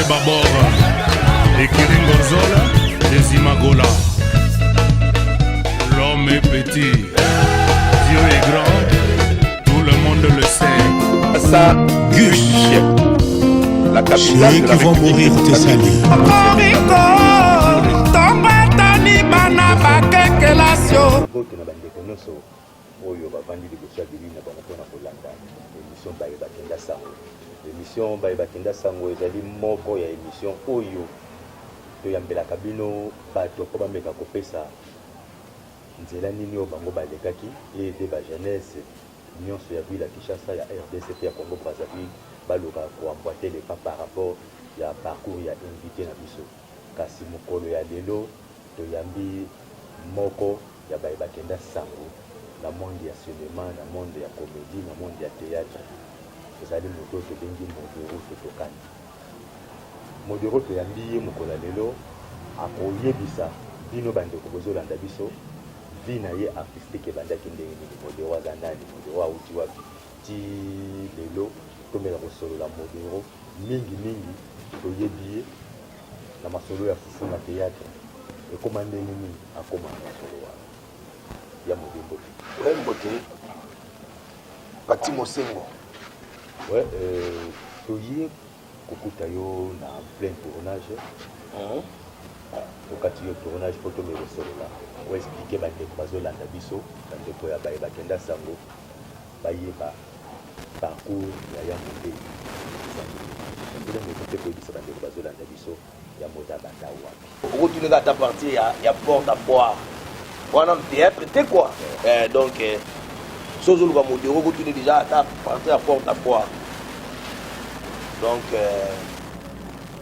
Babor, Ekirin Gonzola, Desimagola. L'homme est petit, Dieu est grand, tout le monde le sait. Ça, Gush, la capitale de la qui vont mourir te saluer. L'émission Baïbakenda Sango ezali moko ya émission oyo toyambelaka bino bato po bameka kopesa nzela nini oyo bango balekaki ede bajeunesse nyonso ya ville ya Kinshasa ya RDC ya Congo Brazzaville baloka koamboite lepa par rapport ya parcours ya invité na biso kasi mokolo ya lelo toyambi moko ya Baïbakenda Sango na monde ya cinéma, na monde ya comédie, na monde ya théâtre. Ezali moto tobengi Modoro Tokani. Modoro toyambi mokolo ya lelo akoyebisa bino bandeko bozolanda biso vi na ye artistique ebandaki ndenge nini. Modoro aza nani, Modoro auti wapi ti lelo tomela kosolola Modoro mingi toyebi ye na masolo ya fufu na théâtre ekoma ndenge nini akoma na masolo wana ya Modoro. Mbote Pati Mosengo. Ouais, toye kokuta yo na plein tournage. Okati yo tournage photo me resolola. On expliquer bandeko bazolanda biso, bandeko ya Baïbakenda Sango. Bayeba parcours ya Moté. Ndenge moté ko bisa bandeko bazolanda biso ya Moté banda wapi. Retourner à ta partie ya porte à poire. Voilà un théâtre, c'est quoi? Donc, Sozolo va monter, retourner déjà à ta partie à porte à poire. Donc,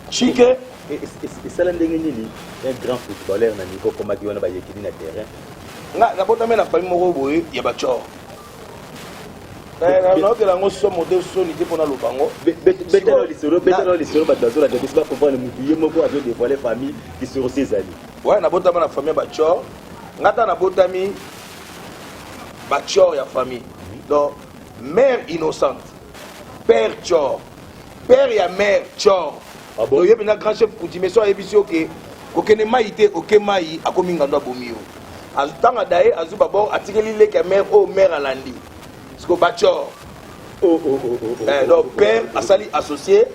Chique. Et ça l'un des nini, un grand footballeur na niveau comme qui on a bayekini na terrain. Na bota mena famille moko boye ya bachor. Na que la ngoso modèle soni te pona lobango. Betelo lisoro batazo la debisa comprendre mutuye moko avec des voiles famille qui sur ses amis. Ouais, na bota mena famille bachor. Ngata na botami bachor ya famille. Donc mère innocente, père chor, père ya mère chor. Ah bon? Il y a un grand chef pour dire mais soit émission que aucun maïté aucun maï a commis ngando bomio. Azutanga dae azuba bon atikeli le que mère au mère alandi. Parce que bachor. Donc père asali associé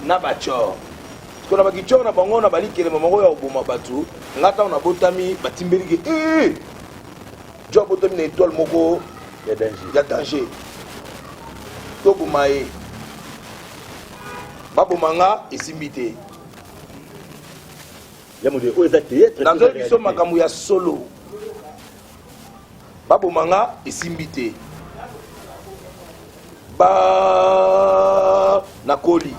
na bachor. Parce que na bakichor na bango na bali kele mamango ya oboma batu. Ngata on a botami batimbeli ke job botami na étoile moko Il y a danger. Il y a danger. To bumaye. Babu manga esimbité. Il y a modèle théâtre. Dans un biso makambo ya solo. Babu manga esimbité. Ba nakoli.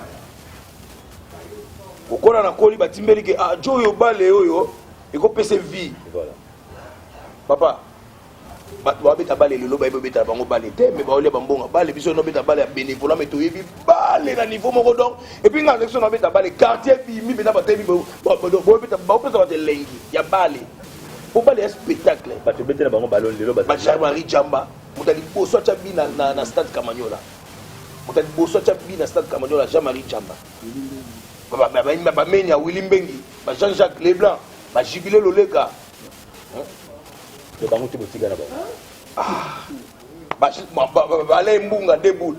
Okona nakoli batimbeli ke joyo bale oyo eko pese vie. Voilà. Papa. Bato babeta bale lelo ba beta bango bale te mais ba ole bambonga bale biso no beta bale ya bénévolat mais to yebi bale na niveau moko donc et puis nga section no beta bale quartier bi mi beta ba tebi bo beta ba pesa ba te lengi ya bale pour bale spectacle Bato beta na bango ballon lelo ba Jean-Marie Jamba mutali boso cha bi na stade Kamanyola mutali boso cha bi na stade Kamanyola Jean-Marie Jamba ba meni ya Willy Mbengi ba Jean-Jacques Leblanc ba Jubilé Lolega de bango te botika na bango. Bale mbunga debout.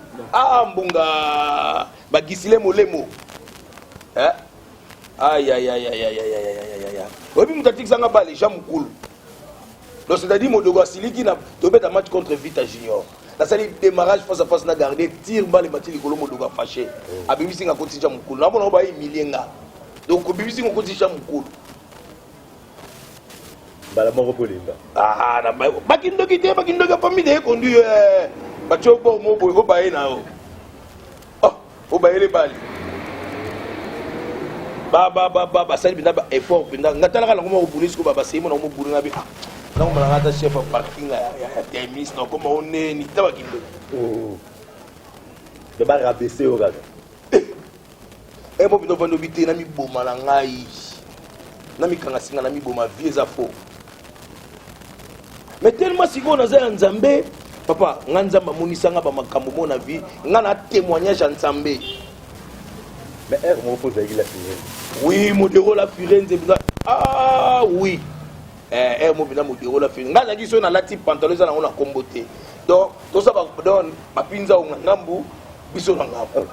Mbunga bagisile molemo. Aïe. Obi mutatik sanga bale jamukulu. Donc c'est-à-dire Modogo asiliki na tobeta match contre Vita Junior. La salle démarrage face à face na garder tire balle matili kolo Modogo fâché. Abimisi nga koti jamukulu. Na bona ba milienga. Donc obimisi nga koti jamukulu. Bala moko polimba. Na bakindo kite bakindo famille de conduit bachoko mo boy go baye na o. O baye le bali. Ba sali binda ba effort binda ngatala kana ko police ko baba simo na mo buru na bi. Na mo ngata chef of parking ya temis na ko mo ne ni taba kindo. De ba rabaisser o gaga. Mo bindo vando bité na mi boma na ngai. Na mi kanga singa na mi boma vie za fo. Mais tellement si on a un Nzambé, papa, Nzamba monisanga ba makambo mona vie, ngana témoignage en Nzambé. Mais mon pose avec la Firenze. Oui, Modero la Firenze. Ah oui. Mo bina Modero la Firenze. Nga nagi so na lati pantalon za na ona kombote. Donc to ça ba don mapinza o ngambu biso na ngambu.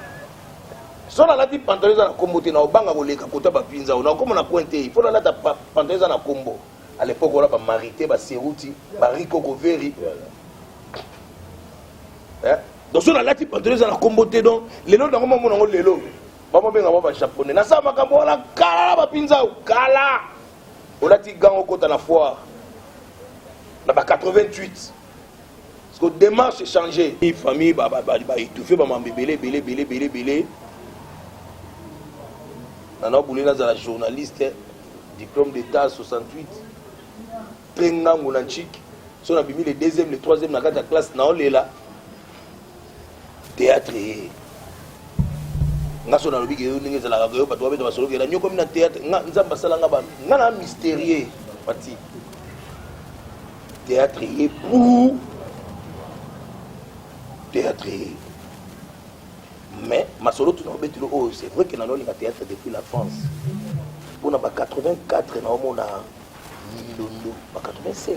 So na lati pantalon za na kombote na obanga koleka kota ba pinza o na komo na pointe. Il faut na lata pantalon za na kombo. À l'époque on a ba marité ba seruti, ba riko ko veri. Donc so na lati pantalon za na kombote donc lelo na komo mo lelo. Bamo benga ba japonais na sa makambo wala kala ba pinza kala olati gango kota na foire na ba 88 parce que démarche changé famille ba étouffé ba mambebele belé na boulina za la journaliste diplôme d'état 68 trenga munanchik so na bimi le deuxième le troisième na kata classe na olela théâtre ngaso na lobi ke ndenge ezalaka ko bato babeto basolokela nyoko mina théâtre nzamba salanga ba ngana mystérieux pati théâtre et pour théâtre mais masolo tout na betilo oh c'est vrai que na lolinga théâtre depuis la France pour na ba 84 na omona Mindondo ba 85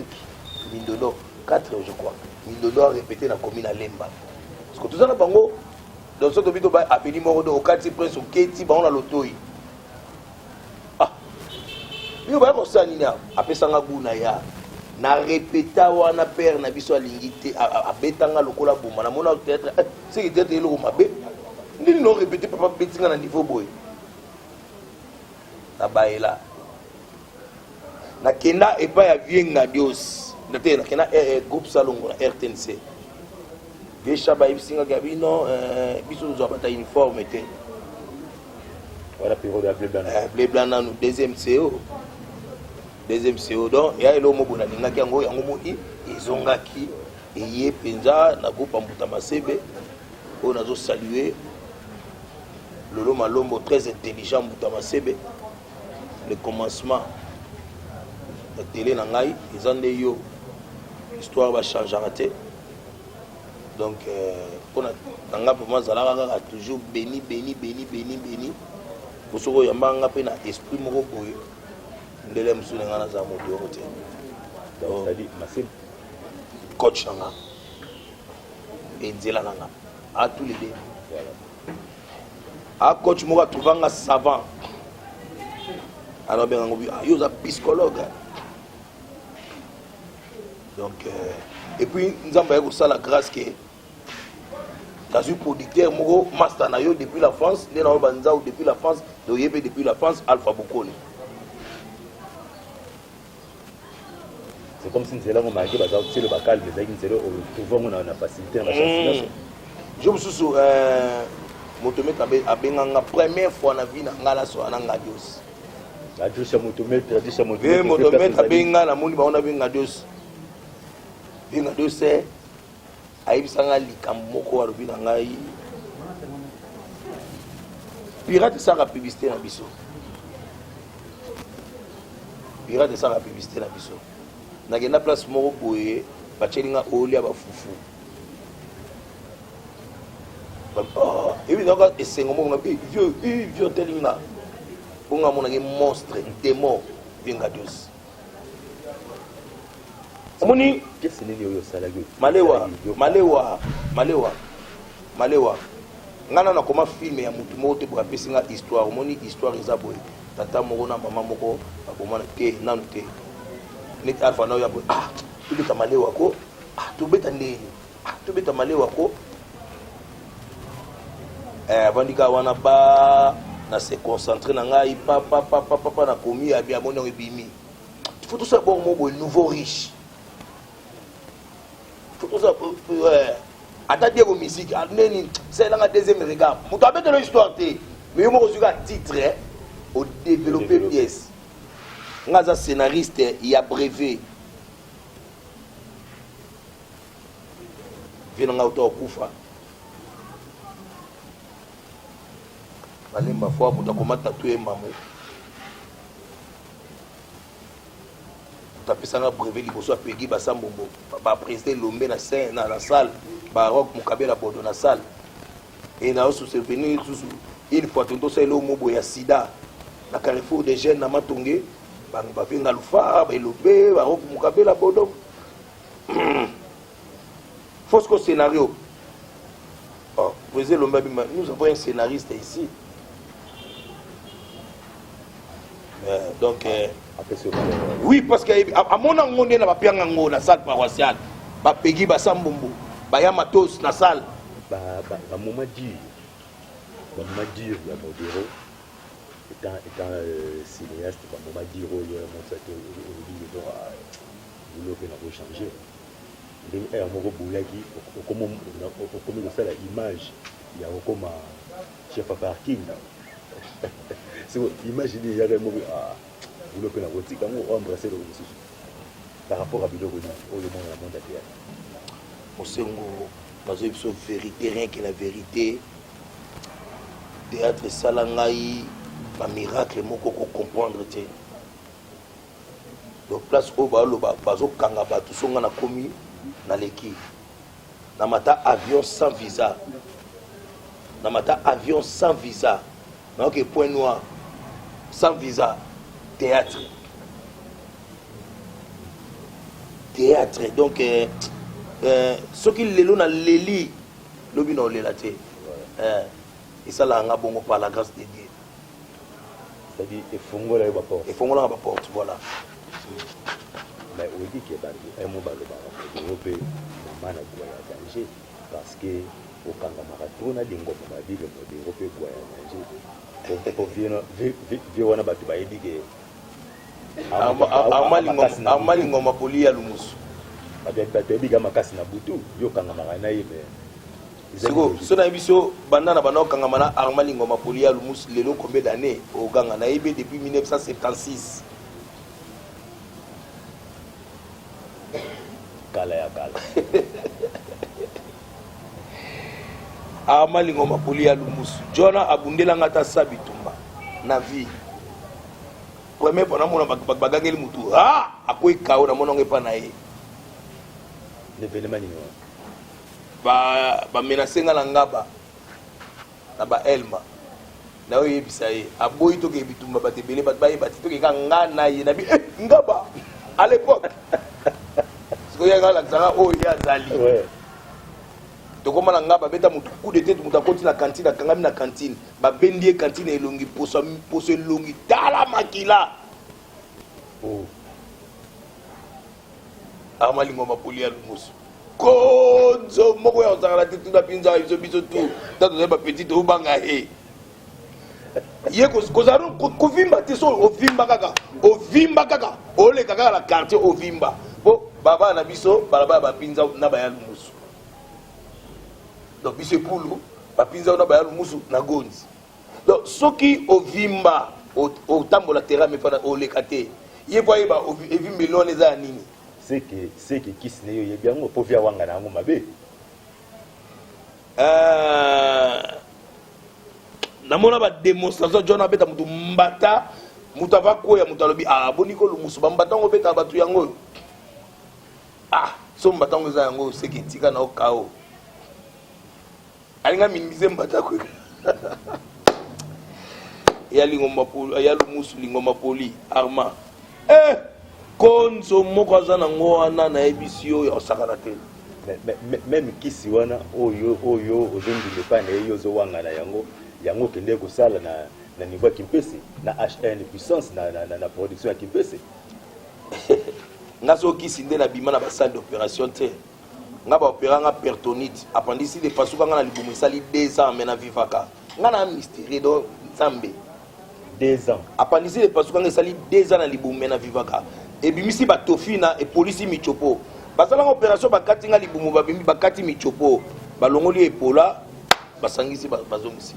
Mindondo 4 je crois Mindondo a répété na commune à Lemba parce que tout ça na bango donc ce que ba appeli morodo au quartier prince au keti ba on a l'otoi ah yo ba ko sani na apesanga buna ya na répéta wana père na biso alingité abetanga lokola boma na mona peut-être c'est que peut-être le mabe ndini no répéter papa betinga na niveau boy na baila na kenda e pa ya vienga dios na te na kenda groupe salongo na RTNC déjà ba ibisinga gabino biso nous avons un uniforme té voilà période à blé blanc blé blanc na nous deuxième CO donc ya elo mo bona ninga yango mo izongaki eye penza na groupe Mbuta Masebe on a salué Lolo Malombo très intelligent Mbuta Masebe le commencement la télé na ngai ezande yo histoire va changer raté donc pour nanga pour moi zalaka toujours béni pour ce que yamba pe na esprit moko boye ndele musuna ngana za mo do côté donc c'est dit Massib coach nanga et nzela nanga à tous les deux voilà a coach moko trouvanga savant alors ben ngobi yo za psychologue donc et puis nous avons ça la grâce que dans un producteur moko master na yo depuis la France les na banza ou depuis la France do yebe depuis la France Alpha Bokoni c'est comme si c'est là on marqué bazar c'est le bacal mais avec c'est là on a une facilité en facilitation je me suis motomet abenganga première fois na vie na ngala so ananga dios la dios motomet tradition motomet motomet abenga na moni ba on abenga dios binga dose ayibisanga likambo moko warubi na ngai pirate saka publicité na biso pirate saka publicité na biso nakenda place moko boye bachelinga olia bafufu ebi naka esengo moko ngabi vieux telinga ponga monaki monstre démon binga dose moni malewa ngana na koma film ya mutu moko te boka pesinga histoire moni histoire eza boye tata moko na mama moko bakomana te nanu te net alpha na ya boye tobeta malewa ko tobeta ndeni tobeta malewa ko bandika wana ba na se concentrer na ngai papa na komi ya bien moni ebimi il faut tout ça bon moko nouveau riche tout ça attaquer vos musiques c'est la deuxième regard vous avez de l'histoire mais moi je regarde titre au développer pièce ngaza scénariste il y a brevet vient nga auto kufa balemba fois pour takomata tatouer maman tapesanga brevet liboso apegi basambombo ba président Lombe na scène na la salle ba rock Mukabela bodo na salle et na sous souvenir sous une fois tonto ça elo mobo ya sida na carrefour des jeunes na matonge ba venga lufa ba elobe ba mukabela bodo fausse scénario. Oh, nous avons un scénariste ici. Donc, oui, parce que à mon avis, on a bien dans la salle paroissiale. Ba pegi ba sambumbu, ba yamatos na salle. Ba moment dur. Ba moment dur ya modéro. Étant cinéaste, ba moment dur yo mon ça que vous l'avez changer. Et un mot boulaki comme ça la image il y a comme chef à parking c'est imaginez il y a un mot vous le connaissez aussi quand on embrasser le ressources par rapport à Biloko au le monde à terre au sengo dans une vérité rien que la vérité théâtre salangai un miracle moko ko comprendre te donc place au balo bazo kanga ba tout songa na komi na leki namata avion sans visa namata avion sans visa donc point noir sans visa théâtre donc ce qui lelo na leli lobi na lela te et ça là nga bongo par la grâce de Dieu c'est-à-dire efongola ba porte voilà. Mais on dit que un mot européen maman a danger parce que au Kanga marathon a des ngoma ma vie le européen quoi danger pour vieux wana batu ba dit que amali ngoma poli ya lumusu batu biga makasi na butu yo Kanga marana yebe siko sona biso banda na bana Kanga mana amali ngoma poli ya lumusu lelo combien d'années au Kanga na yebe depuis 1976 kala ya kala amalingo mapoli ya lumusu jona abundela ngata sabitumba na vie premier pona mona bagangeli mutu akoi kao na mona ngepa na ye ne venema ni ba menacenga na ngaba na ba elma na oyo yebisa ye aboyi toke bitumba batebele bat baye batitoke ka ngana ye na bi ngaba à l'époque il y a un oh il y a Zali donc comment on a babeta mutu coup de tête mutu akoti na cantine akangami na cantine ba bendie cantine elongi poso elongi tala makila oh amalingo mapoli ya lumusu konzo moko ya ozala te tuna pinza iso biso tu tato ba petit to banga he ye kozaro kovimba te so ovimba kaka ole kaka la quartier ovimba bo baba na biso balaba bapinza na baya lumusu donc biso pulu bapinza na baya lumusu na gonzi donc soki ovimba otambola terrain me fana ole kate ye boye ba ovimba lone za nini c'est que kisne yo ye bien ngo povia wanga na ngo mabe namona ba démonstration jona beta mutu mbata mutu avakoya mutu alobi boniko lumusu bambata ngo beta batu yango so mbatango za yango seki tika na okao alinga minimize mbata ko ya lingoma poli ya lumusu lingoma poli arma konzo moko za na ngwana na ebisio ya osakana te même kisi wana oyo ozongi le pa na yo zo wanga na yango kende ko sala na niveau kimpesi na HN puissance na production ya kimpesi nga so kisi nde na bima na ba salle d'opération te nga ba opéra nga pertonite appendicite de pasuka nga na libumu esali 2 ans mena vivaka nga na mystère do nzambe 2 ans appendicite de pasuka nga esali 2 ans na libumu mena vivaka ebimisi ba tofina e police michopo basala opération bakati nga libumu babimi bakati michopo balongoli epola basangisi bazongisi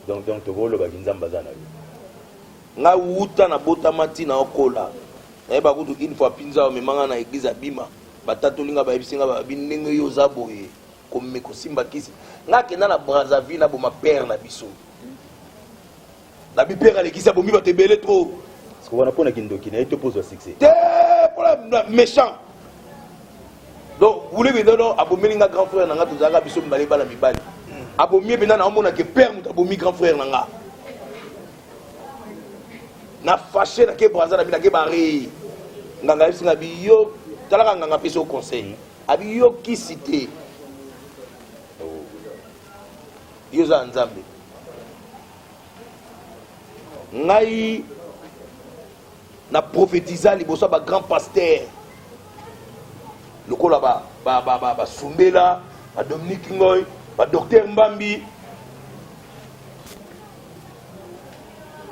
donc to bolo ba nzamba zana nga wuta na botamati na okola na ba kutu une fois pinza memanga na église abima batatolinga ba ebisinga ba binenge yo zaboye comme ko simba kisi nga kenda na Brazzaville na boma père na biso na bi père alekisa bomi batebele trop parce que wana pona kindoki na ete pose succès te pour méchant donc vous voulez bien non abomi nga grand frère nanga tozanga biso mbale bala mibali abomi bien na omona que père muta abomi grand frère nanga na fâché na ke braza na bina ke bari nganga singa biyo talaka nganga pesa au conseil abi yo ki cité yo za nzambe ngai na prophétisa liboso ba grand pasteur lokola ba Sumbela ba Dominique Ngoy ba docteur Mbambi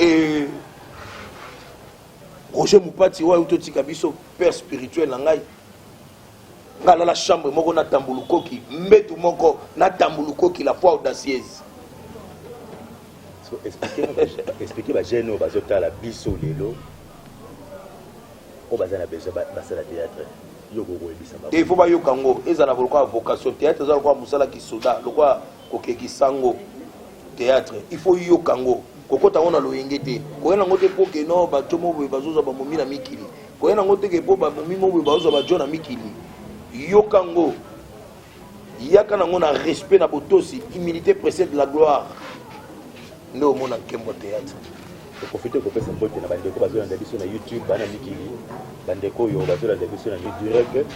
et Roger Moupati wa utotika biso père spirituel na ngai ngala la chambre moko na tambulukoki mbetu moko na tambulukoki la foi audacieuse. So expliquer ba jeune bazotala biso lelo o bazana besoin basala théâtre yoko ko ebisa ba il faut ba yokango ezana volko vocation théâtre za ko musala ki soda lokwa kokeki sango théâtre il faut yokango kokota ona loyengete koyena ngote poke no ba tomo bo bazoza ba momina mikili koyena ngote ke po ba momimo bo bazoza ba jona mikili yokango yaka nango na respect na botosi humilité précède la gloire ndo mona kembo théâtre profiter ko pesa mbote na bandeko bazolanda biso na YouTube bana mikili bandeko yo bazolanda biso na direct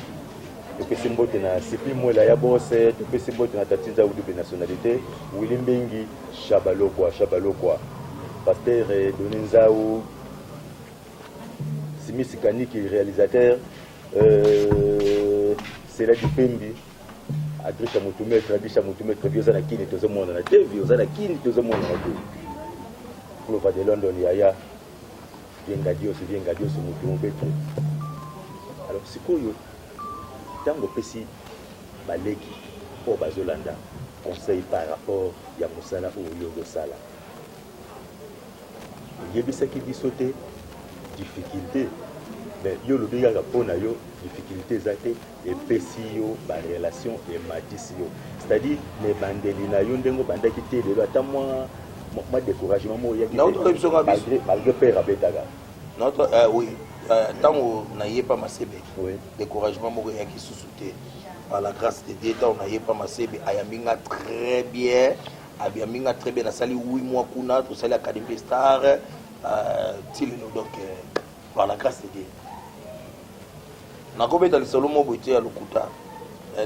topesi mbote na Sipi Mwela ya bose topesi mbote na Tatinza Udubi nationalité Willy Mbengi Shabalokwa pasteur Donenzao Simisi Kaniki réalisateur c'est là du Pembi Adrisha Mutumetre Biozana Kini tozomona na TV Ozana Kini tozomona na TV Clova de London Yaya Vienga Dios Mutumetre. Alors sikoyo tango pesi baleki po bazolanda conseil par rapport ya mosala oyo yosala yebisaki bisote difficulté mais yo lobi kaka mpona yo difficulté eza te epesi yo barelation ematisi yo c'est-à-dire ne bandeli na yo ndenge obandaki te lelo ata mwa découragement mo oyaki malgré père abetaka notre oui tant on n'ayait pas ma CB découragement moko yaki sous-souté par la grâce de Dieu tant on n'ayait pas ma CB ayambinga très bien na sali 8 mois kuna to sali Académie Star tilino donc par la grâce de Dieu na ko beta lisolo mo boité ya lokuta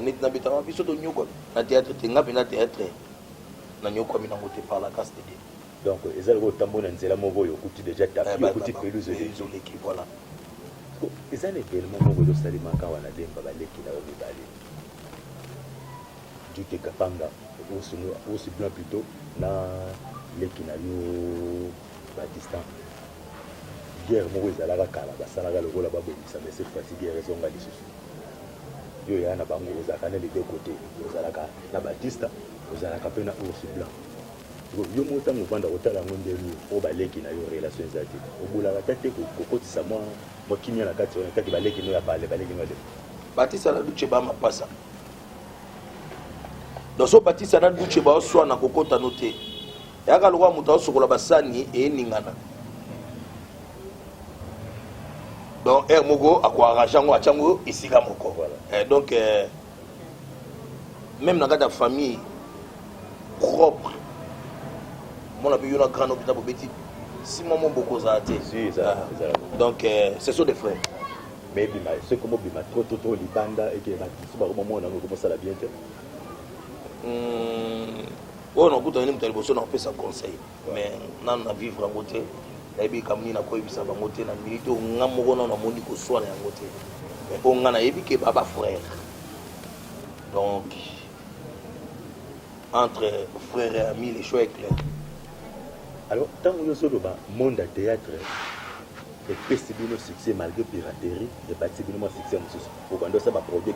nit na beta ma biso to nyoko na théâtre tenga pena théâtre na nyoko mina ngote par la grâce de Dieu donc ezali ko tambo na nzela moko yo kuti déjà tapis yo kuti peluze l'équipe voilà ezali également moko do salima ka wana demba baleki na obibali Jute Kapanga aussi bien plutôt na leki na yo Batista guerre moko ezalaka kala basalaka lokola babomisa mais cette fois-ci guerre ezonga lisusu yo ya na bango ozalaka na les deux côtés ozalaka na Batista ozalaka pe na ours blanc yo motango vanda otala ngo ndelu o baleki na yo relation ezati obulaka tate kokotisa mo kimia na kati on kati baleki no ya pale baleki no de Batista na duche ba mapasa donc so Batista na duche ba oswa na kokota note yaka lokwa muta osokola basani e ningana donc moko akwa rajango achango isika moko voilà donc même dans la famille propre mon appui un grand hôpital pour petit si maman beaucoup ça donc ce sont des frères mais c'est comme bima trop libanda et que c'est pas moment on a commencé à bien on a goûté une telle personne on peut ça conseil mais non à vivre en côté et puis comme ni na ko ibisa ba côté na milito ngamoko na mondi ko soir en côté mais on a ebi que baba frère donc entre frères et amis les choix est clair. Alors, tant que nous avons un monde de théâtre, et que c'est bien succès malgré piraterie, et pas c'est bien succès pour quand ça va produire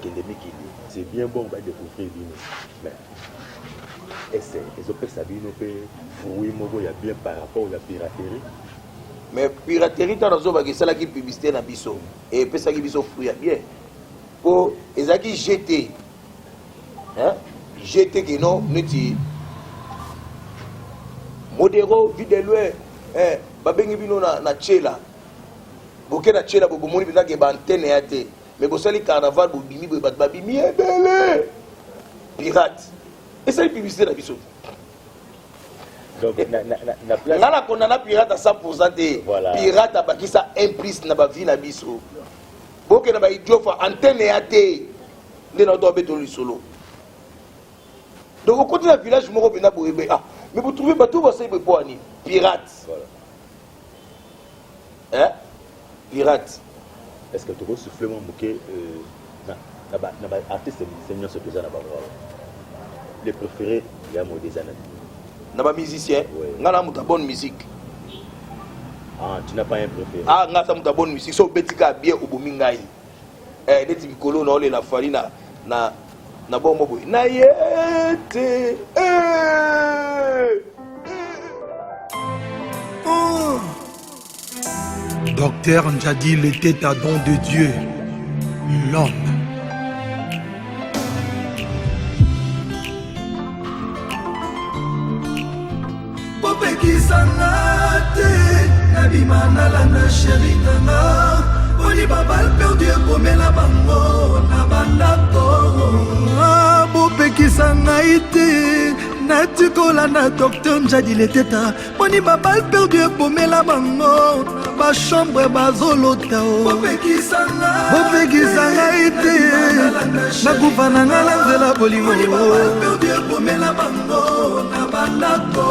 c'est bien bon, on va découvrir bien. Mais est-ce que ça bien oui, il y a bien par rapport à la piraterie. Mais piraterie, tu as ça qui publicité na biso et puis ça qui biso fruit bien. Pour les qui jeter, hein, jeter que non, nous dit. Modero vide loin babengi bino na chela boke na chela bo bomoni bina ke ba antenne ya te mais bosali carnaval bobimi boye bato babimi ebele pirate esali publicité na biso donc nga na kondana pirate à 100% te pirate abakisa implice na bavi na biso bokende baidiofa antenne ya te nde na to abeto lisolo donc okoti na village moko mpena boyebe ah mais vous trouvez bato basali boye po ani pirate hein pirate est-ce que tu peux souffler mon bouquet artiste musicien ce présent les préférés il y a mot des années na ba musicien nga na muta bonne musique ah tu n'as pas un préféré ah nga sa muta bonne musique so betika bien obomi ngai neti bikolo na ole na fali na bombo boy na yete Docteur Ndjadil était un don de Dieu, l'homme. Popekisana te, nabimana lana chéri nana, boni babal perdu komela bango na bandako. Popekisana ite, natikola na Docteur Ndjadil eteta, boni babal perdu komela bango na ba chambre bazolota. Popekisana ite, nakufa na nga na nzela bolingo, boni babal perdu komela bango na bandako.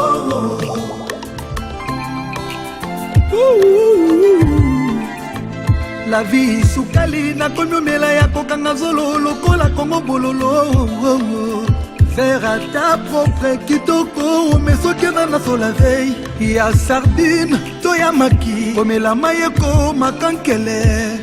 La vie sukali na komomela ya kokanga zolo lokola kongo bololo. Faire à ta propre kitoko mais soki na so la veille ya sardine to ya maki komela mayeko makankele.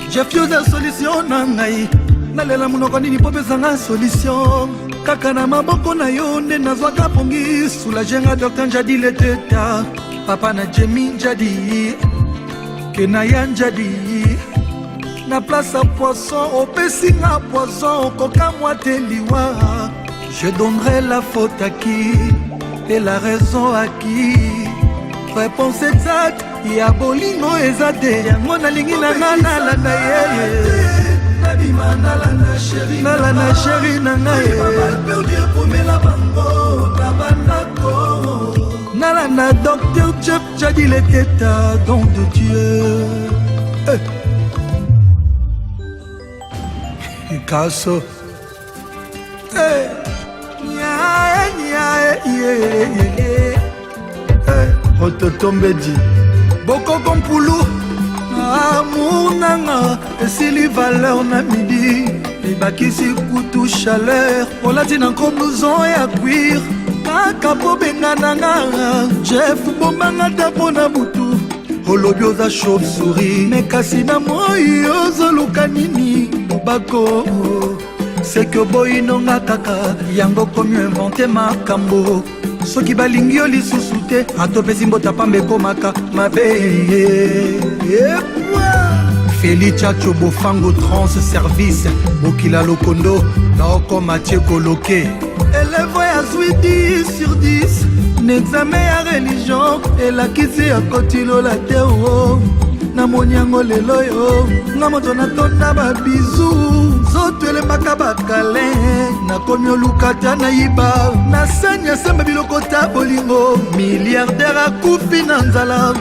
J'ai fusé solution na ngai nalela munoko nini po pesanga solution kaka na maboko na yo nde nazwaka pongi soulagenga Docteur Ndjadil eteta papa na Jemi Ndjadi Kenaya Ndjadi na place à poisson opesi na poisson koka moi te liwa. Je donnerai la faute à qui et la raison à qui. Réponse exacte ya bolingo ezate yango nalingi na nga nalanda yeye nalanda sheri na ngai nalanda Docteur Jeff Ndjadil eteta don de Dieu. Picasso Ototombedi Boko Kompulu amour nanga esili valeur na midi ebakisi kutu chaleur olati na blouson ya cuir kaka po bengananga Jeff bombanga ta mpona butu olobi oza chauve-souris me kasi na moi ozoluka nini bako c'est que boyinonga kaka yango komi invente makambo soki balingi yo lisusu te atopesi mbota pamba ekomaka mabe. Felicia Chobofango trans service Bokila Lokondo Naoko Mathieu Koloke élève ya zwi 10 sur 10 n'examen ya religion elakisi ya kotilola te o na monyango lelo yo nga moto natonda babizu zoto elembaka bakale nakomi olukata na yiba nasani asemba biloko ta bolingo milliardaire akufi na nzala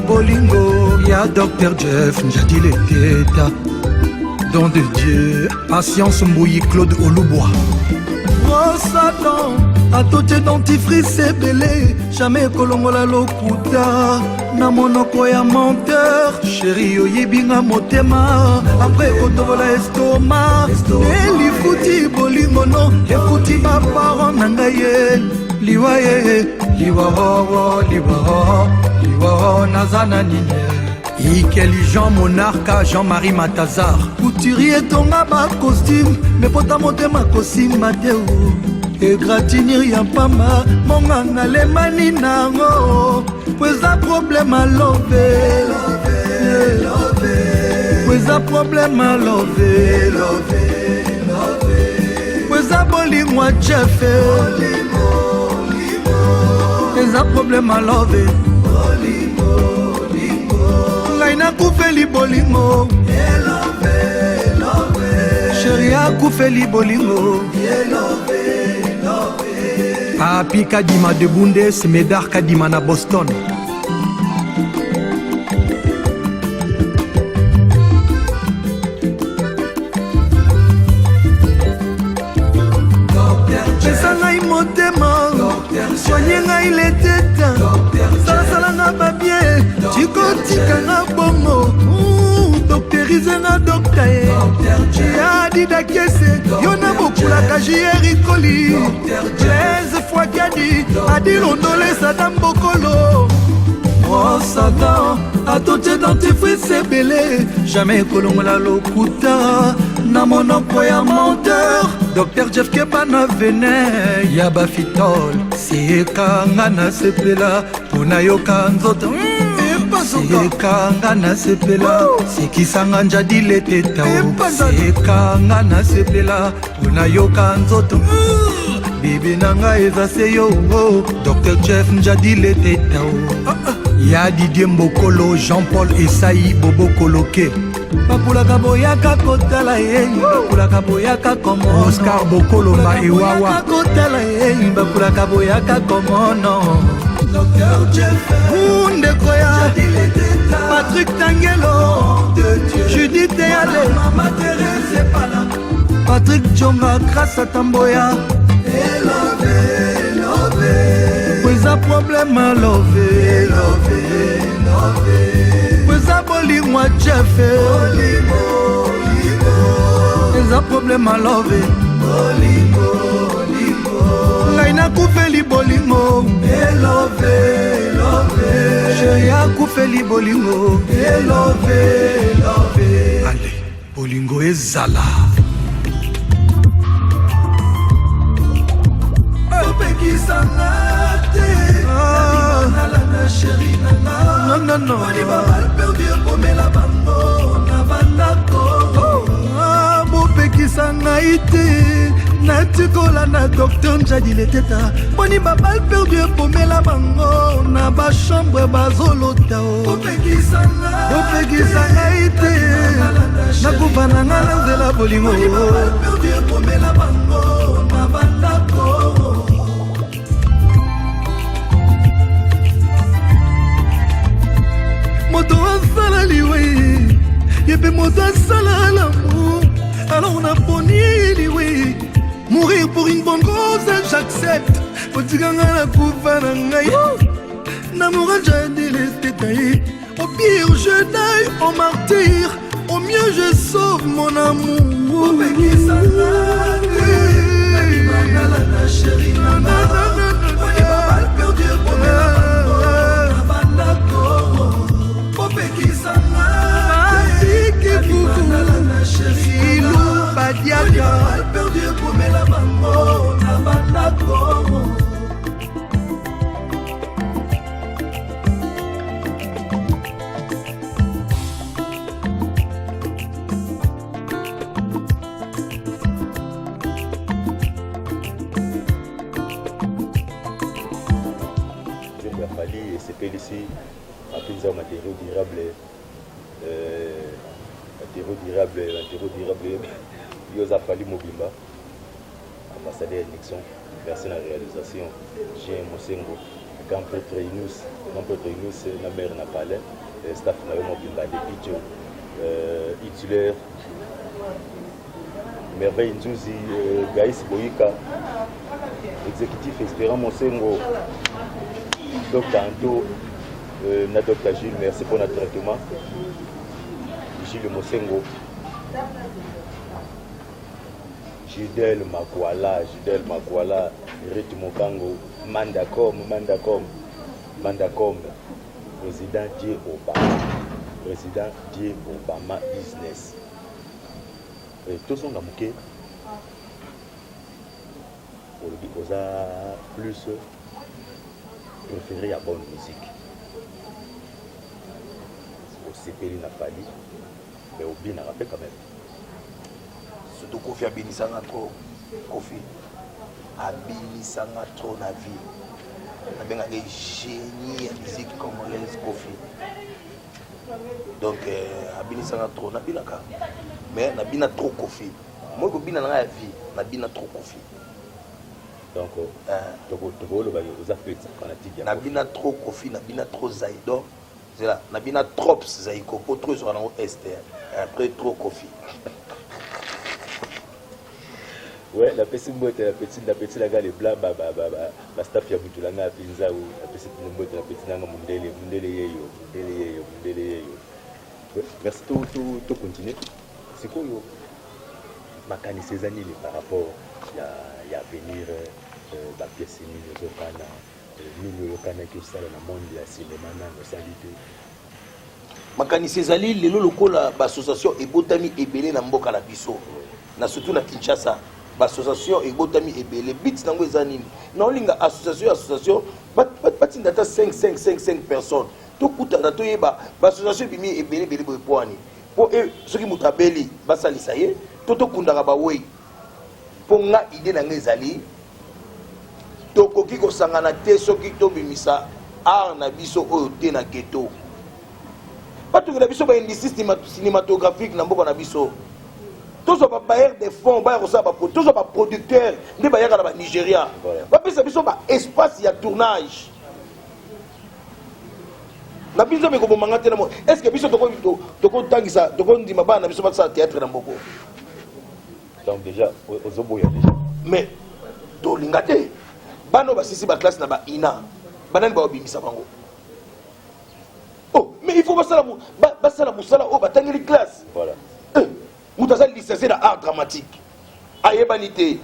bolingo ya Docteur Jeff Ndjadil eteta don de Dieu Patience Mbouyi Claude Olubois Rosadon atote dentifrice ebele jamais kolongola lokuta na monoko ya menteur chéri oyebinga motema après kotobola estoma elifuti bolingo no ekuti baparon na ngai ye liwa ye liwa nazana nini Ikeli Jean Monarca Jean-Marie Matazar couturier tonga ba costume mais pota motema kosima te o egratinir ya pamba monganga lemani nango pweza problème à love pweza problème à love pweza bolingo a Jeff pweza problème à love ngai nakufeli bolingo sheri akufeli bolingo papi kadima de bundes medar kadima na Boston. pesa ngai motema soigne ngai leteta salasalanga babie tikotikanga bongo dokterize nga dokta ye ciadida kese yo na bokulaka jieri koli 13 fois kadi adilondolesa na mbokolo Satan atotie dentifrice ebele jamais kolongola lokuta na monoko ya menteur Dr Jeff Keba na venin ya bafitol sekanga na sepela mpona yoka nzoto sekanga na sepela sekisanga njadi leteta sekanga na sepela mpona yoka nzoto bibi nanga eza seyo Dr Jeff njadi leteta ya Didier Mbokolo Jean-Paul Esaï Bobo Koloke bakulaka boyaka kotala ye bakulaka boyaka komo Oscar Bokolo Maewawa kotala ye bakulaka boyaka komono Dr Jeff ndeko ya Patrick Tangelo Judith Yale Mama Thérèse Pala Patrick Djonga Grâce Tamboya Pweza problème love Pweza bolingwa Jeff Pweza problème love Ngai nakufeli bolingo Chéri akufeli bolingo Allez, bolingo ezala bopekisa ngai te natikola na Dr Njadi leteta boni babal perdu epomela bango na bachambre bazolota bopekisa ngai te nakufa na nga na nzela bolingo moto asala liwe yepe moto asala l'amour alors on a poni liwe mourir pour une bonne cause j'accepte otikanga na kufa na ngai namour Njadi leteta au pire je daille au martyr au mieux je sauve mon amour ici à matériaux durables, Yosa Fali Mobimba, ambassadeur Nixon, merci à la réalisation, Jean Mosengo, grand prêtre Inus, la mère Napalais, staff Mobimba, les pitchers, Hitler, Merveille Nzouzi, Gaïs Boyika, exécutif Espérant Mosengo, Dr Anto, Dr Gilles, merci pour notre traitement. Gilles Mosengo, Gidel Makwala, Rite Mokango, Mandacom, président Dieu Obama Business. Et tous sont amouqués. On a plus préféré à bonne musique. Au CPL n'a pas dit, mais au bien n'a rappelé quand même. Surtout Kofi Abinisanga trop. Kofi Abinisanga trop la vie. On a bien les génies de la musique congolaise Kofi. Donc abinisanga trop nabinaka mais nabina trop kofi moi ko bina na vie nabina trop kofi donc nabina trop kofi nabina trop zaïdo c'est là nabina trop zaïko pour trop sur un est après trop kofi. Ouais, la petite boîte, la petite la gare les blancs, bah staff ya butulanga pinza ou la petite boîte, la petite nanga mundele yeyo. Merci tout continuer. C'est quoi yo? Makani ces années par rapport à venir la pièce ni au Kana, ni au Kana qui sala na monde ya cinéma na salité. Makani ces années lelo lokola ba association ebotami ebele na mboka na biso. Na surtout na Kinshasa. L'association et botami ebele bit nango ezanini na olinga association batinda ta 5 personnes to kuta to yeba association bimi ebele boypoani po soki mutabeli basalisa ye to kundaka ba wei po nga ide na ngezali to koki ko sangana te soki to bimisa art na biso oyo te na ghetto patu na biso ba industrie cinématographique na mboka na biso. Tous les bailleurs de fonds, tous les producteurs, les bailleurs au Nigeria. Ils ont un espace de tournage. Est-ce que vous avez un théâtre dans Boko? Donc déjà, aux oboya déjà. Mais, dans l'ingate, bano basisi ba classe na ba ina, banani ba obimisa bango. Oh, mais il faut basala musala oh batangeli classe. Voilà. Moutaza licencié dans art dramatique. Ayebanité.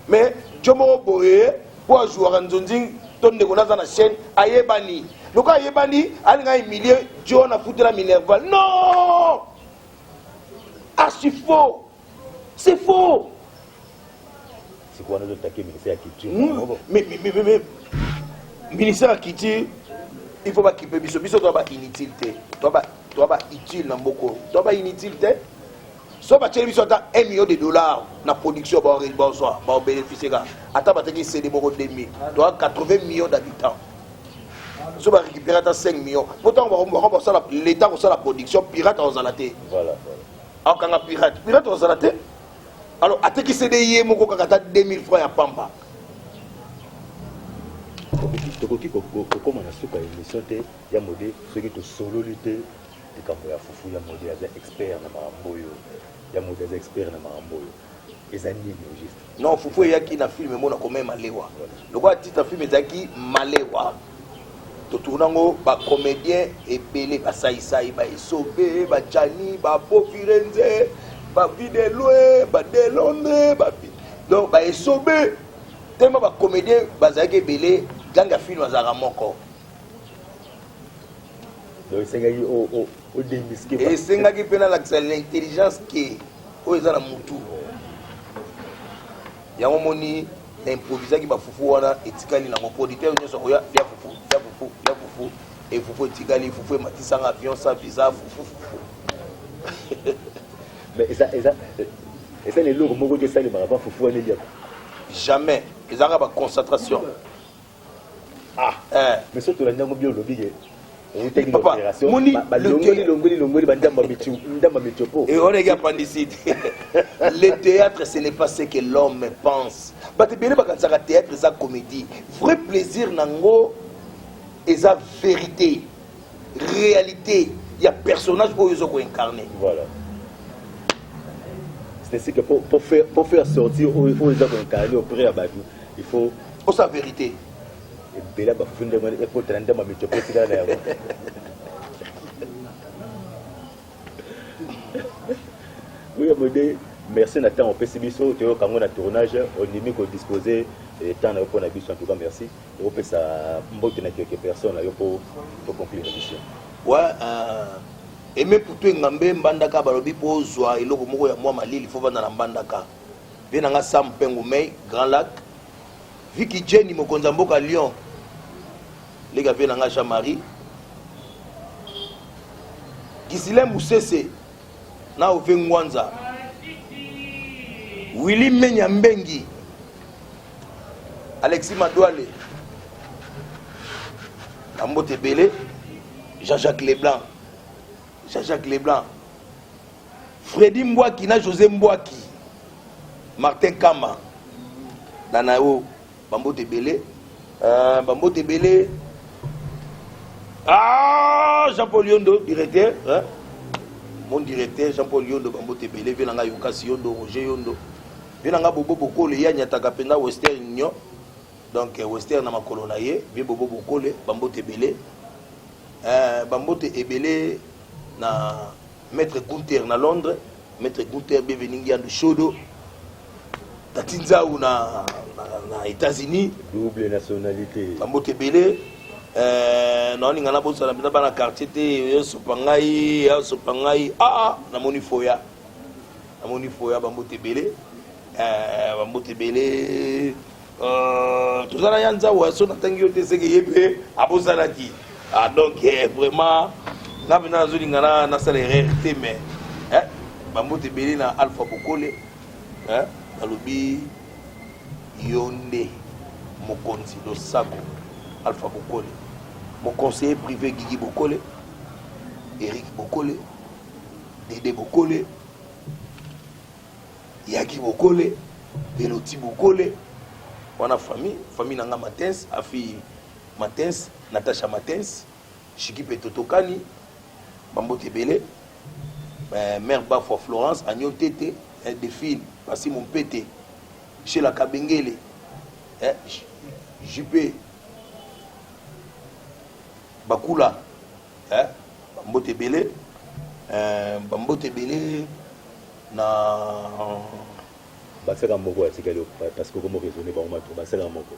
Mais Jomo Boye, pour jouer à Nzonzing, ton dégonaza na chaîne, Ayebani. Donc Ayebani, Alga Emilie, John a foutu la Minerval. Non! Ah, c'est faux! C'est faux! C'est quoi nous attaquer le ministère de la Culture? Mais, ministère de la Culture, il faut pas qu'il puisse. Biso doit pas inutilité. Doit pas utile dans beaucoup. Doit pas inutilité. So ba tcheli biso ta $1 million na production ba bénéficier ga ata ba teki CD boko 2000 doit 80 millions d'habitants so ba récupérer ta 5 millions pourtant on va ça l'état ko ça la production pirate en zalaté voilà akanga pirate en zalaté alors ateki CD yé moko kaka 2000 francs ya pamba tokoki kokoma na suka émission te ya modé soki to solo lutte likambo ya fufu ya modé ya expert na maramboyo ya modé ya expert na maramboyo ezanini juste non fufu yaki na film mona comme malewa lokwa titre film ezaki malewa to tournango ba comédien ebele ba saisai ba esobe ba jani ba bofirenze ba videloe ba delonde ba donc ba esobe tellement ba comédien bazaki ebele ganga film azara moko donc sengaki o démisqué et sengaki pena l'intelligence qui o ezana mutu yango moni na improvisaki ba fufu wana etikali na mo producteur nyonso oya ya fufu et fufu etikali fufu matisanga avion sa visa fufu mais ça les lourds moko que ça les maraba fufu wana dia jamais ezanga ba concentration mais surtout la ndango bio lobby papa moni longoli bandamba michopo et on est appendicite le théâtre ce n'est pas ce que l'homme pense but bien ba kanzaka théâtre ça comédie vrai plaisir nango et ça vérité réalité il y a personnage pour eux ko incarner voilà c'est ainsi que pour faire sortir où ils ont incarné auprès à Badou il faut sa vérité. Bela ba funde mo e ko tanda ma micho ko tigana ya oui modé merci na temps on peut sibiso te kango na tournage on dit ko disposer temps na pour na biso en tout cas merci et on peut ça mbote na quelques personnes là pour conclure l'émission ouais et même pour toi ngambe mbandaka balobi po zwa eloko moko ya mwa malili faut vanda na mbandaka bien nga Sam Pengu Mei Grand Lac Vicky Jenny mokonza mboka Lyon les gars viennent en Jean-Marie Gisile Musese na Ove Ngwanza Willy Menyambengi Alexis Madouale Ambote Belé Jean-Jacques Leblanc Jean-Jacques Leblanc, Freddy Mbouaki na José Mbouaki, Martin Kama, Danao, Bambo Tebele, Bambo Tebele, Jean-Paul Yondo, directeur, hein? Mon directeur Jean-Paul Yondo, Bambo Tebele, Venanga Yukasi Yondo, Roger Yondo, Venanga Bobo Boko, le Yanya Takapenda Western Union, donc Western na makolonaye, Vie Bobo Boko, Bambo Tebele, Bambo Tebele, na Maître Gunther na Londres, Maître Gunther Beveningi Andu Shodo, Tatinza ou na États-Unis, double nationalité. Bambo Tebele, non ninga na bosa na bana quartier te sopangai na moni foya Bambo Tebele, Bambo Tebele, tozala yanza wa so na tangi yote seke yebe abosa ki, donc vraiment na bina zo ninga na salaire te mais Bambo Tebele na Alpha Bokole, alobi Yonde Mokonzi Losako Alpha Bokole, mon conseiller privé Guigui Bokole, Eric Bokole, Dédé Bokole, Yaki Bokole, Eloti Bokole, on a famille Nanga Matens, Afi Matens, Natacha Matens, Chiki Petotokani, Bambo Tebele, Mère Bafo Florence, Agnon Tété, des filles, Passi mon pété, chez la Kabengele, Juppé, Bakula, Bambo Tebele, na Basera Moko parce que comme raisonner par moi, Basera Moko.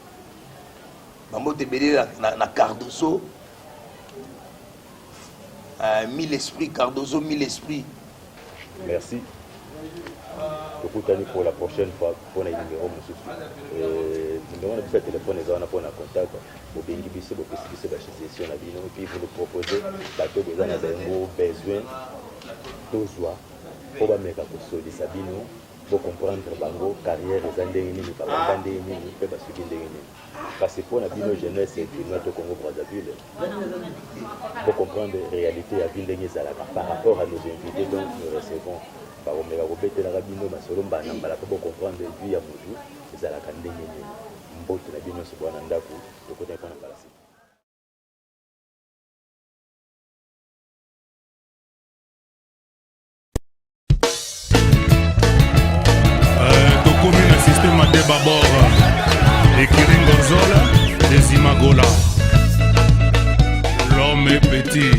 Bambo Tebele na Cardoso, 1000 esprits, Cardoso 1000 esprits. Merci. Pour la prochaine fois, pour les numéros, numéro de téléphone, ils ont un contact. Pour bien guider, pour possibiliser la gestion de la vie, puis vous nous proposez, bateau besoin besoin, deux joies, pour mettre à cause de sa vie, pour comprendre bango carrière, les années ni pas bandé ni pas parce que parce que pour la vie, jeunesse et puis notre Congo Brazzaville, pour comprendre la réalité à ville par rapport à nos invités, donc nous recevons. Par omega robete la rabino masolomba na mbala pour comprendre vie ya mutu ezala kandenge ni mbote na bino so bwana ndako to kota kwa na balasi to komi na système de babor et Kiringozola des Imagola l'homme est petit.